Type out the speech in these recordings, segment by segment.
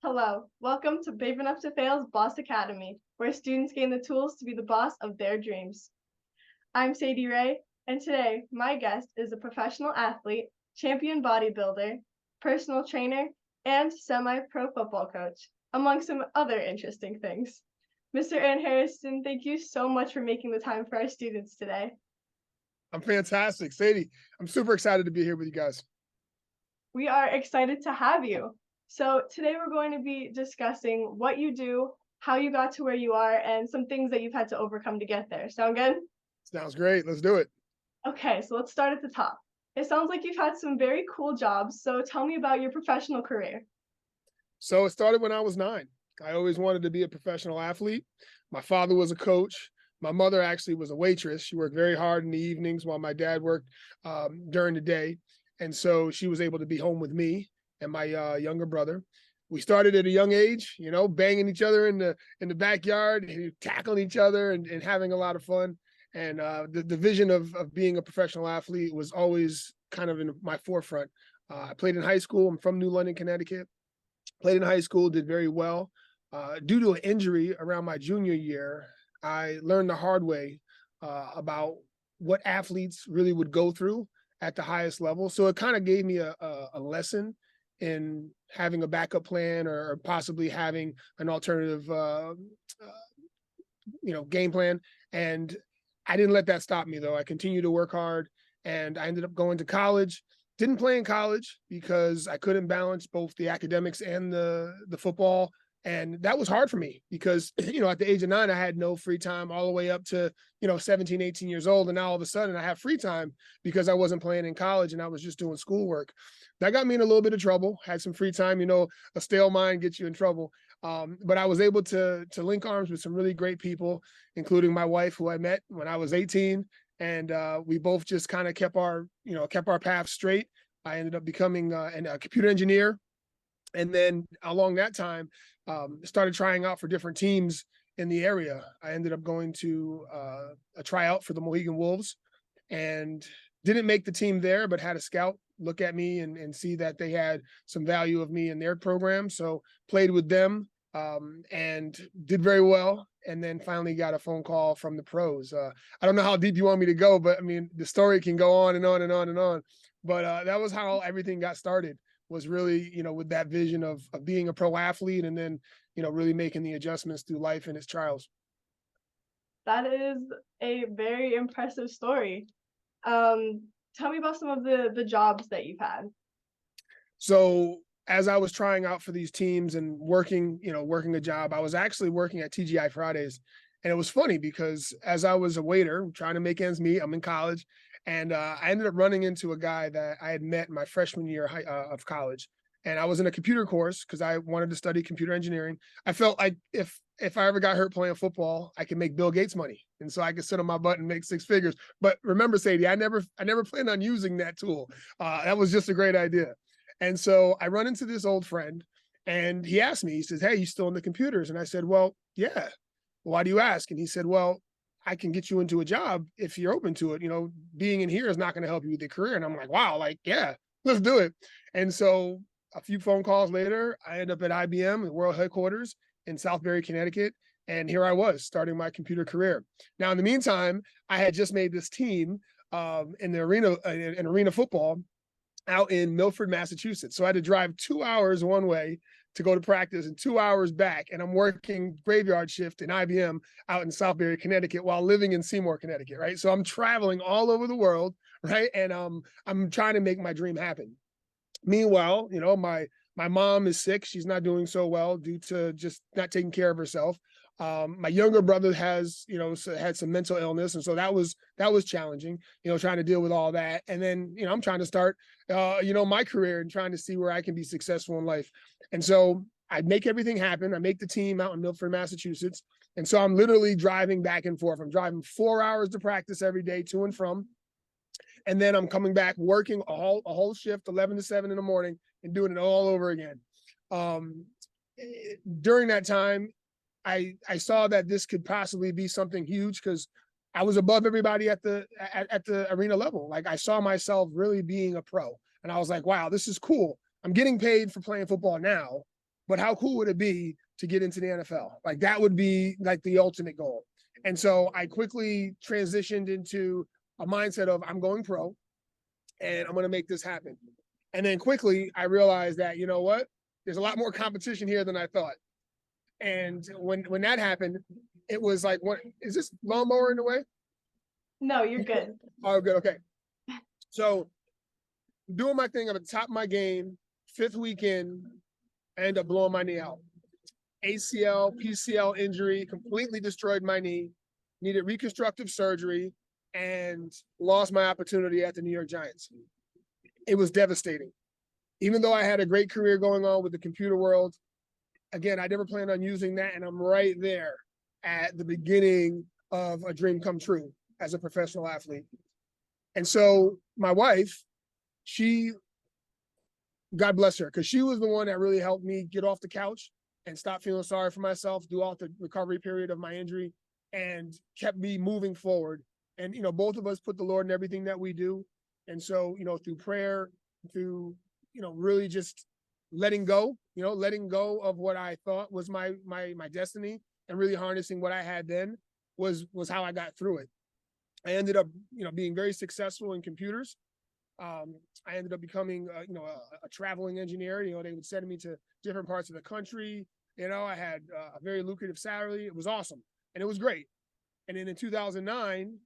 Hello, welcome to Brave Enough to Fail's Boss Academy, where students gain the tools to be the boss of their dreams. I'm Sadie Ray, and today my guest is a professional athlete, champion bodybuilder, personal trainer, and semi-pro football coach, among some other interesting things. Mr. Aaron Hairston, thank you so much for making the time for our students today. I'm fantastic. Sadie, I'm super excited to be here with you guys. We are excited to have you. So today we're going to be discussing what you do, how you got to where you are, and some things that you've had to overcome to get there. Sound good? Sounds great. Let's do it. Okay, so let's start at the top. It sounds like you've had some very cool jobs, so tell me about your professional career. So it started when I was 9. I always wanted to be a professional athlete. My father was a coach. My mother actually was a waitress. She worked very hard in the evenings while my dad worked during the day. And so she was able to be home with me and my younger brother. We started at a young age, banging each other in the backyard, tackling each other and having a lot of fun. And the vision of being a professional athlete was always kind of in my forefront. I played in high school. I'm from New London, Connecticut. Played in high school, did very well. Due to an injury around my junior year, I learned the hard way about what athletes really would go through at the highest level. So it kind of gave me a lesson in having a backup plan or possibly having an alternative, game plan. And I didn't let that stop me, though. I continued to work hard, and I ended up going to college. Didn't play in college because I couldn't balance both the academics and the football. And that was hard for me because, at the age of 9, I had no free time all the way up to, 17, 18 years old. And now all of a sudden I have free time because I wasn't playing in college and I was just doing schoolwork. That got me in a little bit of trouble. Had some free time, a stale mind gets you in trouble. But I was able to link arms with some really great people, including my wife, who I met when I was 18. And we both just kind of kept our path straight. I ended up becoming a computer engineer. And then along that time, started trying out for different teams in the area. I ended up going to a tryout for the Mohegan Wolves and didn't make the team there, but had a scout look at me and see that they had some value of me in their program. So played with them and did very well. And then finally got a phone call from the pros. I don't know how deep you want me to go, but I mean, the story can go on and on and on and on. But that was how everything got started, was really, with that vision of being a pro athlete and then, really making the adjustments through life and its trials. That is a very impressive story. Tell me about some of the jobs that you've had. So as I was trying out for these teams and working a job, I was actually working at TGI Fridays. And it was funny because as I was a waiter trying to make ends meet, I'm in college, and I ended up running into a guy that I had met in my freshman year of college. And I was in a computer course because I wanted to study computer engineering. I felt like if I ever got hurt playing football, I could make Bill Gates money, and so I could sit on my butt and make 6 figures. But remember, Sadie, I never planned on using that tool. That was just a great idea. And so I run into this old friend, and he asked me. He says, "Hey, you still in the computers?" And I said, "Well, yeah." "Why do you ask?" And he said, "Well, I can get you into a job if you're open to it. Being in here is not going to help you with your career." And I'm like, wow, like, yeah, let's do it. And so a few phone calls later, I ended up at IBM, the world headquarters in Southbury, Connecticut. And here I was starting my computer career. Now, in the meantime, I had just made this team in arena football out in Milford, Massachusetts. So I had to drive 2 hours one way to go to practice and 2 hours back. And I'm working graveyard shift in IBM out in Southbury, Connecticut, while living in Seymour, Connecticut, right? So I'm traveling all over the world, right? And I'm trying to make my dream happen. Meanwhile, my mom is sick. She's not doing so well due to just not taking care of herself. My younger brother has, had some mental illness. And so that was challenging, trying to deal with all that. And then, I'm trying to start, my career and trying to see where I can be successful in life. And so I make everything happen. I make the team out in Milford, Massachusetts. And so I'm literally driving back and forth. I'm driving 4 hours to practice every day to and from. And then I'm coming back working a whole shift, 11 to 7 in the morning, and doing it all over again. During that time, I saw that this could possibly be something huge because I was above everybody at the arena level. Like, I saw myself really being a pro, and I was like, wow, this is cool. I'm getting paid for playing football now, but how cool would it be to get into the NFL? Like that would be like the ultimate goal. And so I quickly transitioned into a mindset of I'm going pro and I'm going to make this happen. And then quickly I realized that, you know what? There's a lot more competition here than I thought. And when that happened, it was like, what is this lawnmower in the way? No, you're good. Oh, good. Okay. So doing my thing, I'm at the top of my game, fifth weekend, I end up blowing my knee out. ACL, PCL injury, completely destroyed my knee, needed reconstructive surgery, and lost my opportunity at the New York Giants. It was devastating. Even though I had a great career going on with the computer world, again, I never planned on using that, and I'm right there at the beginning of a dream come true as a professional athlete. And so my wife, she, God bless her, because she was the one that really helped me get off the couch and stop feeling sorry for myself, do all the recovery period of my injury, and kept me moving forward. And, you know, both of us put the Lord in everything that we do. And so, you know, through prayer, through, you know, really just letting go of what I thought was my destiny, and really harnessing what I had then was how I got through it. I ended up, you know, being very successful in computers. I ended up becoming, a traveling engineer. You know, they would send me to different parts of the country. You know, I had a very lucrative salary. It was awesome, and it was great. And then in 2009,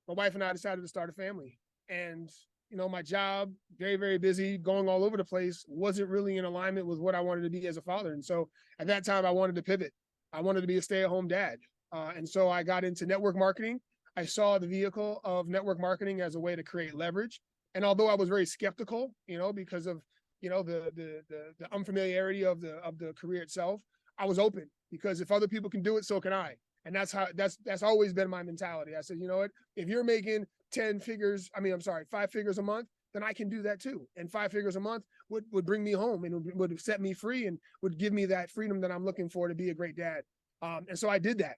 my wife and I decided to start a family. And, you know, my job, very, very busy, going all over the place, wasn't really in alignment with what I wanted to be as a father. And so at that time, I wanted to pivot. I wanted to be a stay-at-home dad. And so I got into network marketing. I saw the vehicle of network marketing as a way to create leverage. And although I was very skeptical, you know, because of, you know, the unfamiliarity of the career itself, I was open, because if other people can do it, so can I. And that's always been my mentality. I said, you know what, if you're making 5 figures a month, then I can do that too. And 5 figures a month would bring me home, and would set me free, and would give me that freedom that I'm looking for to be a great dad. And so I did that.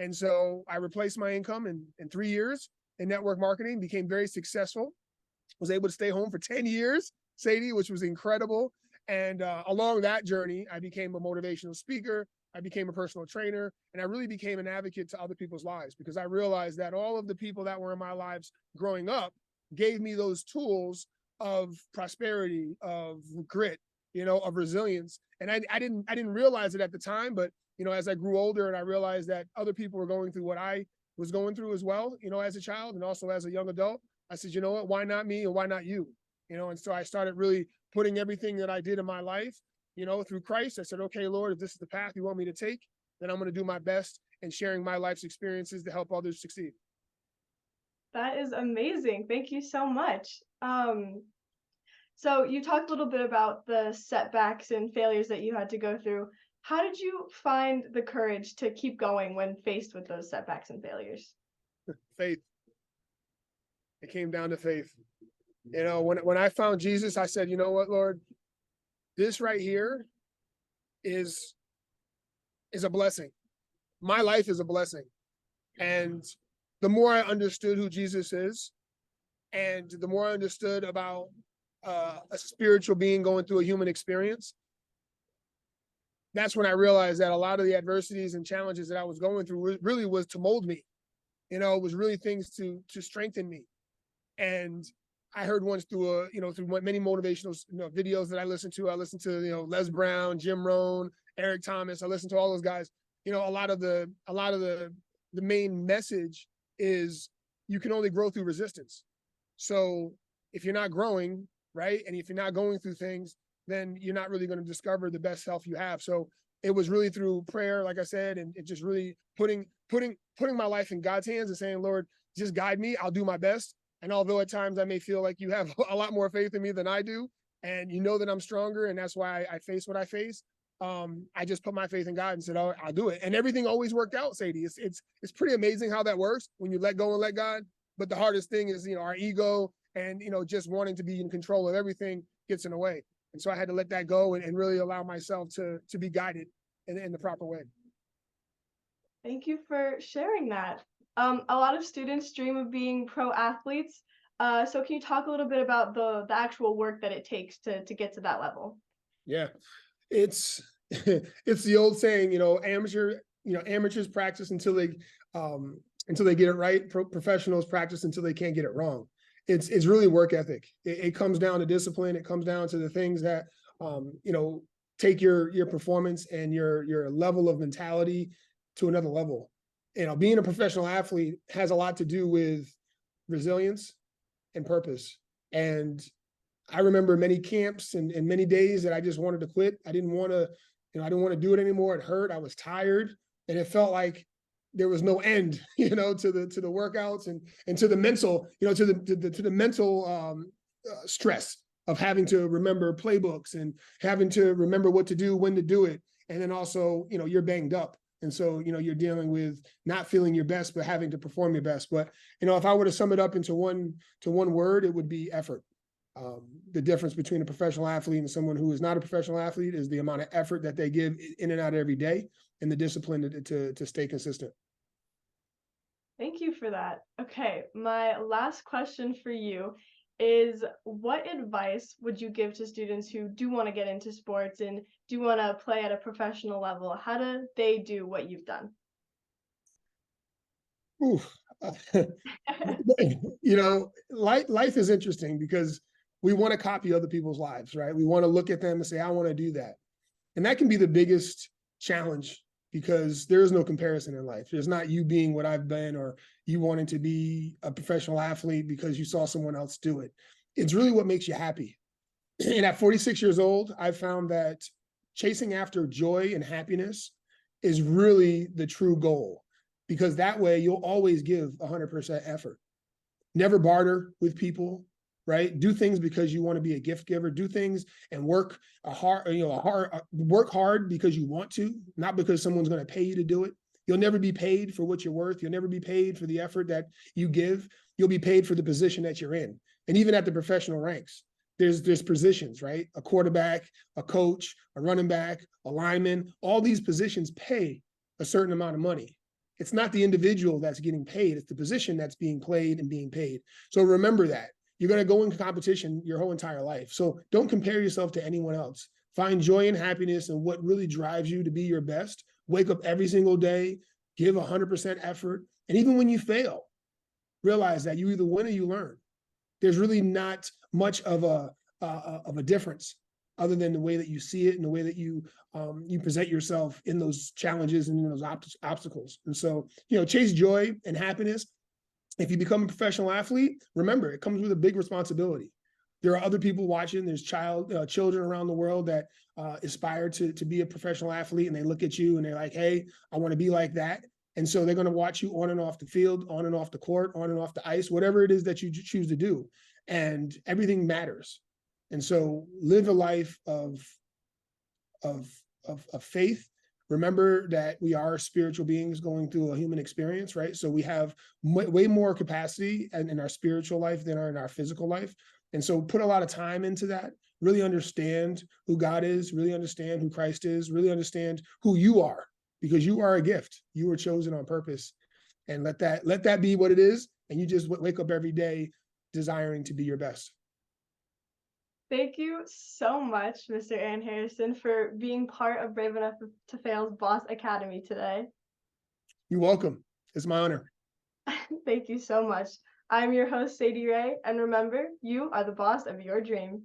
And so I replaced my income in 3 years in network marketing, became very successful, was able to stay home for 10 years, Sadie, which was incredible. And along that journey, I became a motivational speaker. I became a personal trainer, and I really became an advocate to other people's lives, because I realized that all of the people that were in my lives growing up gave me those tools of prosperity, of grit, you know, of resilience. And I didn't realize it at the time, but, you know, as I grew older and I realized that other people were going through what I was going through as well, you know, as a child and also as a young adult, I said, you know what, why not me, and why not you? You know, and so I started really putting everything that I did in my life, you know, through Christ. I said, okay, Lord, if this is the path you want me to take, then I'm going to do my best in sharing my life's experiences to help others succeed. That is amazing. Thank you so much. So you talked a little bit about the setbacks and failures that you had to go through. How did you find the courage to keep going when faced with those setbacks and failures? Faith. It came down to faith. You know, when I found Jesus, I said, you know what, Lord, this right here is a blessing. My life is a blessing. And the more I understood who Jesus is, and the more I understood about a spiritual being going through a human experience, that's when I realized that a lot of the adversities and challenges that I was going through really was to mold me. You know, it was really things to strengthen me. And I heard once through many motivational, you know, videos that I listened to. I listened to, you know, Les Brown, Jim Rohn, Eric Thomas. I listened to all those guys. You know, a lot of the main message is you can only grow through resistance. So if you're not growing, right, and if you're not going through things, then you're not really going to discover the best self you have. So it was really through prayer, like I said, and it just really putting my life in God's hands and saying, Lord, just guide me. I'll do my best. And although at times I may feel like you have a lot more faith in me than I do, and you know that I'm stronger, and that's why I face what I face, I just put my faith in God and said, "Oh, I'll do it." And everything always worked out, Sadie. It's pretty amazing how that works when you let go and let God. But the hardest thing is, you know, our ego and, you know, just wanting to be in control of everything gets in the way. And so I had to let that go and really allow myself to be guided in the proper way. Thank you for sharing that. A lot of students dream of being pro athletes. So can you talk a little bit about the actual work that it takes to get to that level? Yeah, it's it's the old saying, amateurs practice until they get it right. Professionals practice until they can't get it wrong. It's really work ethic. It comes down to discipline. It comes down to the things that take your performance and your level of mentality to another level. Being a professional athlete has a lot to do with resilience and purpose. And I remember many camps and many days that I just wanted to quit. I didn't want to do it anymore. It hurt. I was tired, and it felt like there was no end, to the workouts and to the mental, to the mental stress of having to remember playbooks and having to remember what to do, when to do it, and then also, you're banged up. And so, you're dealing with not feeling your best, but having to perform your best. But, if I were to sum it up into one word, it would be effort. The difference between a professional athlete and someone who is not a professional athlete is the amount of effort that they give in and out every day, and the discipline to stay consistent. Thank you for that. Okay, my last question for you is, what advice would you give to students who do want to get into sports and do want to play at a professional level? How do they do what you've done? Oof. Life is interesting because we want to copy other people's lives, right? We want to look at them and say, I want to do that. And that can be the biggest challenge, because there is no comparison in life. There's not you being what I've been, or you wanting to be a professional athlete because you saw someone else do it. It's really what makes you happy. And at 46 years old, I found that chasing after joy and happiness is really the true goal, because that way you'll always give 100% effort. Never barter with people, right? Do things because you want to be a gift giver. Do things and work work hard because you want to, not because someone's going to pay you to do it. You'll never be paid for what you're worth. You'll never be paid for the effort that you give. You'll be paid for the position that you're in. And even at the professional ranks, there's positions, right? A quarterback, a coach, a running back, a lineman, all these positions pay a certain amount of money. It's not the individual that's getting paid. It's the position that's being played and being paid. So remember that. You're going to go into competition your whole entire life. So don't compare yourself to anyone else. Find joy and happiness in what really drives you to be your best. Wake up every single day, give 100% effort. And even when you fail, realize that you either win or you learn. There's really not much of a difference, other than the way that you see it and the way that you present yourself in those challenges and in those obstacles. And so, chase joy and happiness. If you become a professional athlete, remember, it comes with a big responsibility. There are other people watching. There's children around the world that aspire to be a professional athlete, and they look at you and they're like, hey, I want to be like that. And so they're going to watch you on and off the field, on and off the court, on and off the ice, whatever it is that you choose to do. And everything matters. And so live a life of faith. Remember that we are spiritual beings going through a human experience, right? So we have way more capacity in our spiritual life than in our physical life. And so put a lot of time into that. Really understand who God is, really understand who Christ is, really understand who you are, because you are a gift. You were chosen on purpose. And let that be what it is. And you just wake up every day desiring to be your best. Thank you so much, Mr. Aaron Hairston, for being part of Brave Enough to Fail's Boss Academy today. You're welcome. It's my honor. Thank you so much. I'm your host, Sadie Ray, and remember, you are the boss of your dream.